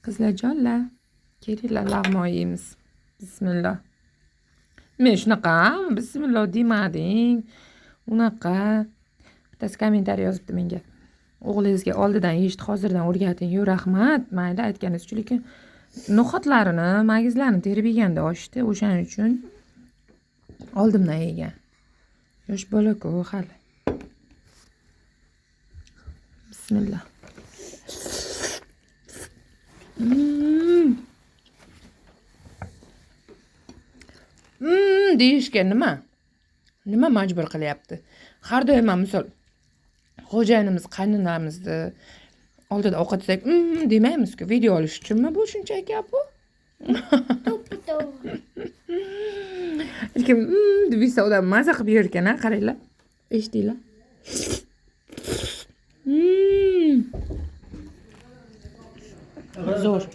Qizlarjonlar, kelinglar lavmo yeymiz. Bismillah. Men shunaqa bismillah demading. Unaqa. Bittasi kommentariy yozibdi menga. O'g'lingizga oldidan yeyishni hozirdan o'rgating. Yo, rahmat. Mayli aytganingiz uchun, lekin no'xatlarini, magizlarini terib yeganda oshdi. O'shaning uchun oldimdan yegan. Yosh bola-ku hali. Bismillah. Deyishga nima majbur qilyapti? Har doim misol xo'jayinimiz, qaynonamizni oldida ovqat yesak, demaymiz-ku, video olish uchunmi bu shunchaki bu? Lekin deb esa odam maza qilib yer ekan, qaranglar. Eshitdinglar? Zo'r.